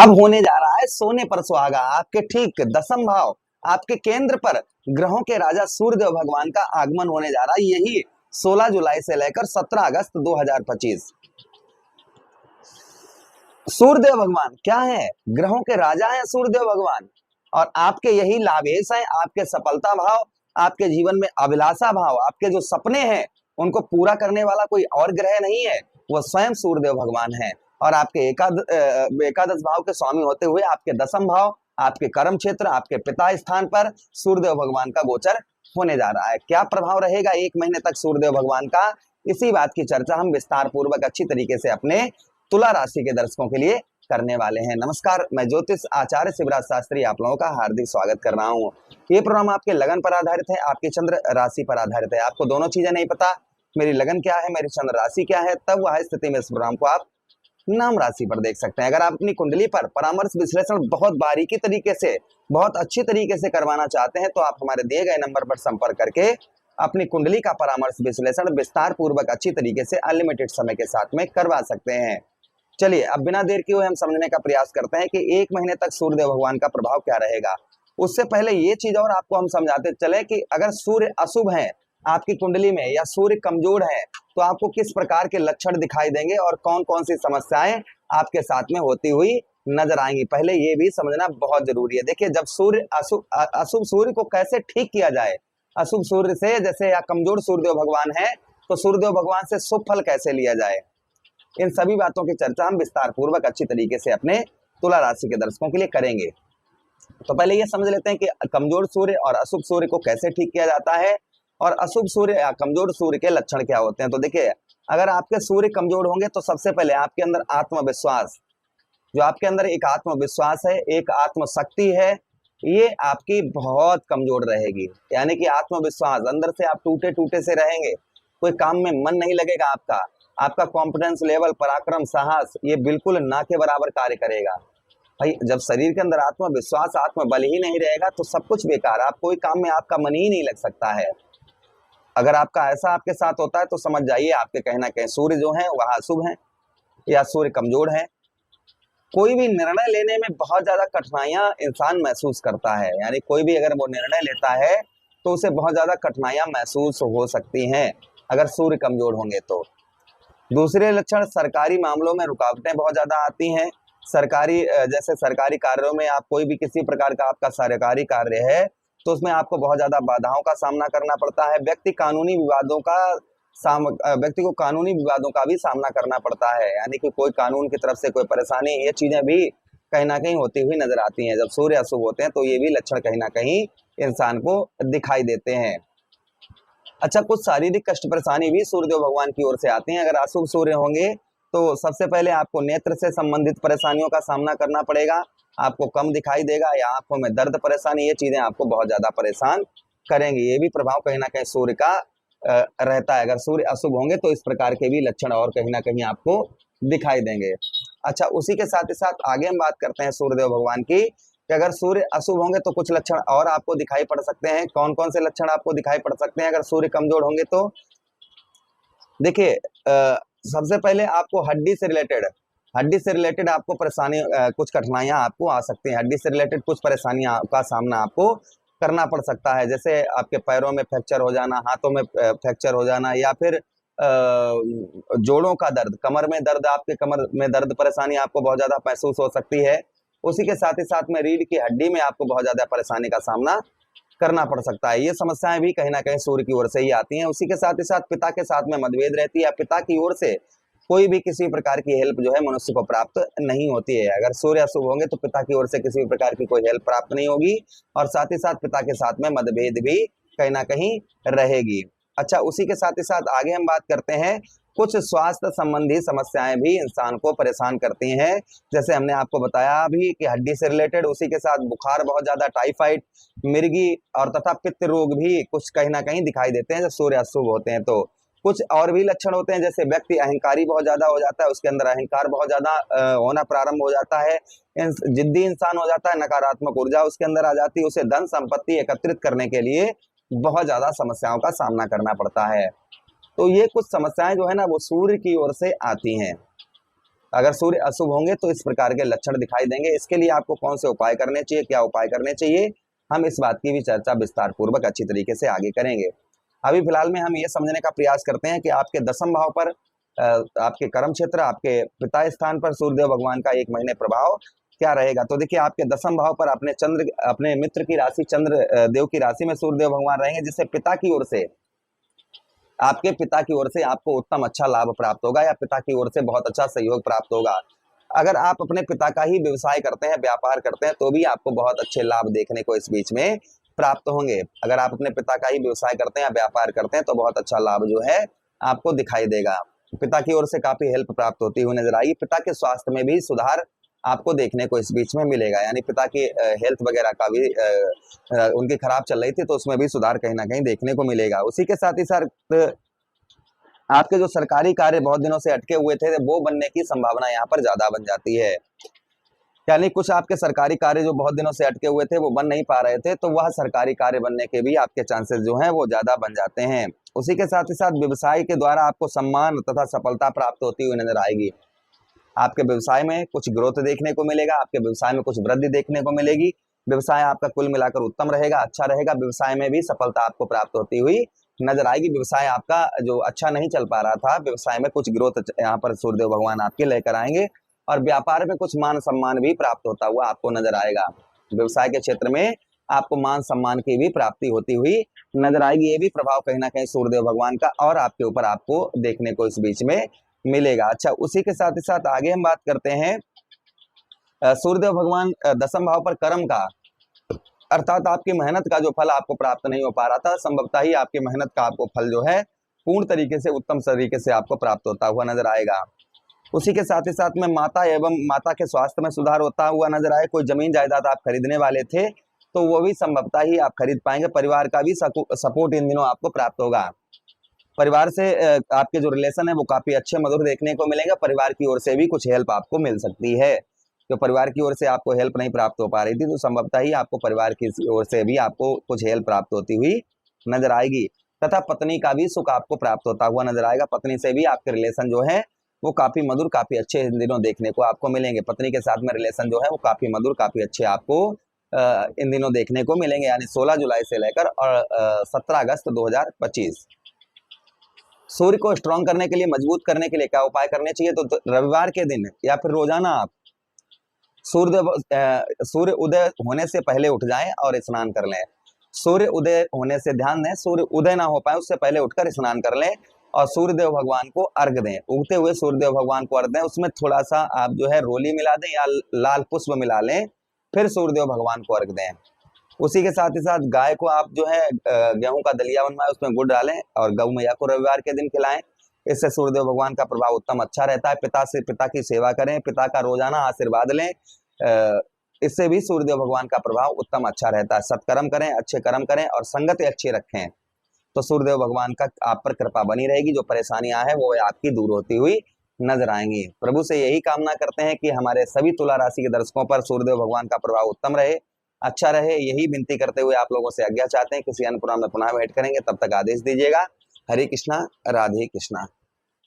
अब होने जा रहा है सोने पर सुहागा। आपके ठीक दशम भाव, आपके केंद्र पर ग्रहों के राजा सूर्यदेव भगवान का आगमन होने जा रहा है। यही 16 जुलाई से लेकर 17 अगस्त 2025। सूर्यदेव भगवान क्या है? ग्रहों के राजा हैं सूर्यदेव भगवान, और आपके यही लाभेश हैं। आपके सफलता भाव, आपके जीवन में अभिलाषा भाव, आपके जो सपने हैं उनको पूरा करने वाला कोई और ग्रह नहीं है, वो स्वयं सूर्यदेव भगवान है। और आपके एकादश भाव के स्वामी होते हुए आपके दशम भाव, आपके कर्म क्षेत्र, आपके पिता स्थान पर सूर्यदेव भगवान का गोचर होने जा रहा है। क्या प्रभाव रहेगा एक महीने तक सूर्यदेव भगवान का, इसी बात की चर्चा हम विस्तार पूर्वक अच्छी तरीके से अपने तुला राशि के दर्शकों के लिए करने वाले हैं। नमस्कार, मैं ज्योतिष आचार्य शिवराज शास्त्री आप लोगों का हार्दिक स्वागत कर रहा हूँ। ये प्रोग्राम आपके लगन पर आधारित है, आपकी चंद्र राशि पर आधारित है। आपको दोनों चीजें नहीं पता, मेरी लगन क्या है, मेरी चंद्र राशि क्या है, तब वह स्थिति में इस प्रोग्राम को आप नाम राशि पर देख सकते हैं। अगर आप अपनी कुंडली पर परामर्श विश्लेषण बहुत बारीकी तरीके से, बहुत अच्छी तरीके से करवाना चाहते हैं तो आप हमारे दिए गए नंबर पर संपर्क करके अपनी कुंडली का परामर्श विश्लेषण विस्तार पूर्वक अच्छी तरीके से अनलिमिटेड समय के साथ में करवा सकते हैं। चलिए अब बिना देर किए हुए हम समझने का प्रयास करते हैं कि एक महीने तक सूर्यदेव भगवान का प्रभाव क्या रहेगा। उससे पहले ये चीज और आपको हम समझाते चले कि अगर सूर्य अशुभ है आपकी कुंडली में या सूर्य कमजोर है तो आपको किस प्रकार के लक्षण दिखाई देंगे और कौन कौन सी समस्याएं आपके साथ में होती हुई नजर आएंगी, पहले ये भी समझना बहुत जरूरी है। देखिए, जब सूर्य अशुभ सूर्य को कैसे ठीक किया जाए, अशुभ सूर्य से जैसे या कमजोर सूर्यदेव भगवान है तो सूर्यदेव भगवान से शुभ फल कैसे लिया जाए, इन सभी बातों की चर्चा हम विस्तार पूर्वक अच्छी तरीके से अपने तुला राशि के दर्शकों के लिए करेंगे। तो पहले ये समझ लेते हैं कि कमजोर सूर्य और अशुभ सूर्य को कैसे ठीक किया जाता है और अशुभ सूर्य या कमजोर सूर्य के लक्षण क्या होते हैं। तो देखिए, अगर आपके सूर्य कमजोर होंगे तो सबसे पहले आपके अंदर आत्मविश्वास, जो आपके अंदर एक आत्मविश्वास है, एक आत्मशक्ति है, ये आपकी बहुत कमजोर रहेगी। यानी कि आत्मविश्वास, अंदर से आप टूटे टूटे से रहेंगे, कोई काम में मन नहीं लगेगा आपका, आपका कॉन्फिडेंस लेवल, पराक्रम, साहस ये बिल्कुल ना के बराबर कार्य करेगा। भाई, जब शरीर के अंदर आत्मविश्वास, आत्मबल ही नहीं रहेगा तो सब कुछ बेकार, आप कोई काम में आपका मन ही नहीं लग सकता है। अगर आपका ऐसा आपके साथ होता है तो समझ जाइए आपके कहीं ना कहीं सूर्य जो है वह अशुभ है या सूर्य कमजोर है। कोई भी निर्णय लेने में बहुत ज्यादा कठिनाइयां इंसान महसूस करता है, यानी कोई भी अगर वो निर्णय लेता है तो उसे बहुत ज्यादा कठिनाइयां महसूस हो सकती हैं अगर सूर्य कमजोर होंगे तो। दूसरे लक्षण, सरकारी मामलों में रुकावटें बहुत ज्यादा आती हैं। जैसे सरकारी कार्यों में आप कोई भी किसी प्रकार का आपका सरकारी कार्य है तो उसमें आपको बहुत ज्यादा बाधाओं का सामना करना पड़ता है। व्यक्ति को कानूनी विवादों का भी सामना करना पड़ता है, यानी कि कोई कानून की तरफ से कोई परेशानी, ये चीजें भी कहीं ना कहीं होती हुई नजर आती हैं। जब सूर्य अशुभ होते हैं तो ये भी लक्षण कहीं ना कहीं इंसान को दिखाई देते हैं। अच्छा, कुछ शारीरिक कष्ट परेशानी भी सूर्यदेव भगवान की ओर से आती हैं। अगर अशुभ सूर्य होंगे तो सबसे पहले आपको नेत्र से संबंधित परेशानियों का सामना करना पड़ेगा, आपको कम दिखाई देगा या आंखों में दर्द परेशानी, ये चीजें आपको बहुत ज्यादा परेशान करेंगी। ये भी प्रभाव कहीं ना कहीं सूर्य का रहता है। अगर सूर्य अशुभ होंगे तो इस प्रकार के भी लक्षण और कहीं ना कहीं आपको दिखाई देंगे। अच्छा, उसी के साथ ही साथ आगे हम बात करते हैं सूर्यदेव भगवान की कि अगर सूर्य अशुभ होंगे तो कुछ लक्षण और आपको दिखाई पड़ सकते हैं। कौन कौन से लक्षण आपको दिखाई पड़ सकते हैं अगर सूर्य कमजोर होंगे तो? देखिए, सबसे पहले आपको हड्डी से रिलेटेड आपको परेशानी, कुछ कठिनाइयां आपको आ सकती हैं। हड्डी से रिलेटेड कुछ परेशानियां का सामना आपको करना पड़ सकता है, जैसे आपके पैरों में फ्रैक्चर हो जाना, हाथों में फ्रैक्चर हो जाना, या फिर जोड़ों का दर्द, कमर में दर्द, आपके कमर में दर्द परेशानी आपको बहुत ज्यादा महसूस हो सकती है। उसी के साथ ही साथ में रीढ़ की हड्डी में आपको बहुत ज्यादा परेशानी का सामना करना पड़ सकता है। ये समस्याएं भी कहीं ना कहीं सूर्य की ओर से ही आती हैं। उसी के साथ ही साथ पिता के साथ में मतभेद रहती है, पिता की ओर से कोई भी किसी प्रकार की हेल्प जो है मनुष्य को प्राप्त नहीं होती है। अगर सूर्य अशुभ होंगे तो पिता की ओर से किसी भी प्रकार की कोई हेल्प प्राप्त नहीं होगी और साथ ही साथ पिता के साथ में मतभेद भी कहीं ना कहीं रहेगी। अच्छा, उसी के साथ ही साथ आगे हम बात करते हैं, कुछ स्वास्थ्य संबंधी समस्याएं भी इंसान को परेशान करती हैं। जैसे हमने आपको बताया अभी कि हड्डी से रिलेटेड, उसी के साथ बुखार बहुत ज्यादा, टाइफाइड, मिर्गी और तथा पित्त रोग भी कुछ कहीं ना कहीं दिखाई देते हैं जब सूर्य अशुभ होते हैं तो। कुछ और भी लक्षण होते हैं, जैसे व्यक्ति अहंकारी बहुत ज्यादा हो जाता है, उसके अंदर अहंकार बहुत ज्यादा होना प्रारंभ हो जाता है, जिद्दी इंसान हो जाता है, नकारात्मक ऊर्जा उसके अंदर आ जाती है, उसे धन संपत्ति एकत्रित करने के लिए बहुत ज्यादा समस्याओं का सामना करना पड़ता है। तो ये कुछ समस्याएं जो है ना वो सूर्य की ओर से आती हैं। अगर सूर्य अशुभ होंगे तो इस प्रकार के लक्षण दिखाई देंगे। इसके लिए आपको कौन से उपाय करने चाहिए, क्या उपाय करने चाहिए, हम इस बात की भी चर्चा विस्तार पूर्वक अच्छी तरीके से आगे करेंगे। अभी फिलहाल में हम ये समझने का प्रयास करते हैं कि आपके दसम भाव पर आपके कर्म क्षेत्र, आपके पिता स्थान पर सूर्यदेव भगवान का 1 महीने प्रभाव क्या रहेगा। तो देखिए, आपके दसम भाव पर अपने मित्र की राशि चंद्र देव की राशि में सूर्यदेव भगवान रहेंगे, जिससे पिता की ओर से, आपके पिता की ओर से आपको उत्तम अच्छा लाभ प्राप्त होगा या पिता की ओर से बहुत अच्छा सहयोग प्राप्त होगा। अगर आप अपने पिता का ही व्यवसाय करते हैं, व्यापार करते हैं, तो भी आपको बहुत अच्छे लाभ देखने को इस बीच में प्राप्त होंगे। अगर आप अपने पिता का ही व्यवसाय करते हैं या व्यापार करते हैं तो बहुत अच्छा लाभ जो है आपको दिखाई देगा। पिता की ओर से काफी हेल्प प्राप्त होती हुई नजर आएगी। पिता के स्वास्थ्य में भी सुधार आपको देखने को इस बीच में मिलेगा, यानी पिता की हेल्थ वगैरह का भी उनकी खराब चल रही थी तो उसमें भी सुधार कहीं ना कहीं देखने को मिलेगा। उसी के साथ ही साथ आपके जो सरकारी कार्य बहुत दिनों से अटके हुए थे वो बनने की संभावना यहाँ पर ज्यादा बन जाती है। यानी कुछ आपके सरकारी कार्य जो बहुत दिनों से अटके हुए थे वो बन नहीं पा रहे थे, तो वह सरकारी कार्य बनने के भी आपके चांसेस जो हैं वो ज्यादा बन जाते हैं। उसी के साथ ही साथ व्यवसाय के द्वारा आपको सम्मान तथा सफलता प्राप्त होती हुई नजर आएगी। आपके व्यवसाय में कुछ ग्रोथ देखने को मिलेगा, आपके व्यवसाय में कुछ वृद्धि देखने को मिलेगी। व्यवसाय आपका कुल मिलाकर उत्तम रहेगा, अच्छा रहेगा। व्यवसाय में भी सफलता आपको प्राप्त होती हुई नजर आएगी। व्यवसाय आपका जो अच्छा नहीं चल पा रहा था, व्यवसाय में कुछ ग्रोथ यहाँ पर सूर्यदेव भगवान आपके लेकर आएंगे और व्यापार में कुछ मान सम्मान भी प्राप्त होता हुआ आपको नजर आएगा। व्यवसाय के क्षेत्र में आपको मान सम्मान की भी प्राप्ति होती हुई नजर आएगी। ये भी प्रभाव कहीं ना कहीं सूर्यदेव भगवान का और आपके ऊपर आपको देखने को इस बीच में मिलेगा। अच्छा, उसी के साथ ही साथ आगे हम बात करते हैं सूर्यदेव भगवान दसम भाव पर कर्म का, अर्थात आपकी मेहनत का जो फल आपको प्राप्त नहीं हो पा रहा था, संभवतः ही आपकी मेहनत का आपको फल जो है पूर्ण तरीके से, उत्तम तरीके से आपको प्राप्त होता हुआ नजर आएगा। उसी के साथ ही साथ में माता के स्वास्थ्य में सुधार होता हुआ नजर आए। कोई जमीन जायदाद आप खरीदने वाले थे तो वो भी संभवतः ही आप खरीद पाएंगे। परिवार का भी सपोर्ट इन दिनों आपको प्राप्त होगा। परिवार से आपके जो रिलेशन है वो काफी अच्छे मधुर देखने को मिलेंगे। परिवार की ओर से भी कुछ हेल्प आपको मिल सकती है। जो परिवार की ओर से आपको हेल्प नहीं प्राप्त हो पा रही थी तो संभवतः ही आपको परिवार की ओर से भी आपको कुछ हेल्प प्राप्त होती हुई नजर आएगी। तथा पत्नी का भी सुख आपको प्राप्त होता हुआ नजर आएगा। पत्नी से भी आपके रिलेशन जो है वो काफी मधुर, काफी अच्छे इन दिनों देखने को आपको मिलेंगे। पत्नी के साथ में रिलेशन जो है वो काफी मधुर, काफी अच्छे आपको इन दिनों देखने को मिलेंगे, यानी 16 जुलाई से लेकर और 17 अगस्त 2025। सूर्य को स्ट्रॉन्ग करने के लिए, मजबूत करने के लिए क्या उपाय करने चाहिए, तो रविवार के दिन या फिर रोजाना आप सूर्य उदय होने से पहले उठ जाएं और स्नान कर लें। सूर्य उदय होने से, ध्यान दें, सूर्य उदय ना हो पाए उससे पहले उठकर स्नान कर लें और सूर्यदेव भगवान को अर्घ दें। उगते हुए सूर्यदेव भगवान को अर्घ दें। उसमें थोड़ा सा आप जो है रोली मिला दें या लाल पुष्प मिला लें, फिर सूर्यदेव भगवान को अर्घ दें। उसी के साथ ही साथ गाय को आप जो है गेहूं का दलिया बनवाएं, उसमें गुड़ डालें और गौ मैया को रविवार के दिन खिलाएं। इससे सूर्यदेव भगवान का प्रभाव उत्तम अच्छा रहता है। पिता की सेवा करें, पिता का रोजाना आशीर्वाद लें, इससे भी सूर्यदेव भगवान का प्रभाव उत्तम अच्छा रहता है। सत्कर्म करें, अच्छे कर्म करें और संगति अच्छी रखें तो सूर्यदेव भगवान का आप पर कृपा बनी रहेगी। जो परेशानियां हैं वो आपकी दूर होती हुई नजर आएंगी। प्रभु से यही कामना करते हैं कि हमारे सभी तुला राशि के दर्शकों पर सूर्यदेव भगवान का प्रभाव उत्तम रहे, अच्छा रहे। यही विनती करते हुए आप लोगों से आज्ञा चाहते हैं। किसी अन्य प्रोग्राम में पुनः भेंट करेंगे, तब तक आदेश दीजिएगा। हरे कृष्णा, राधे कृष्णा।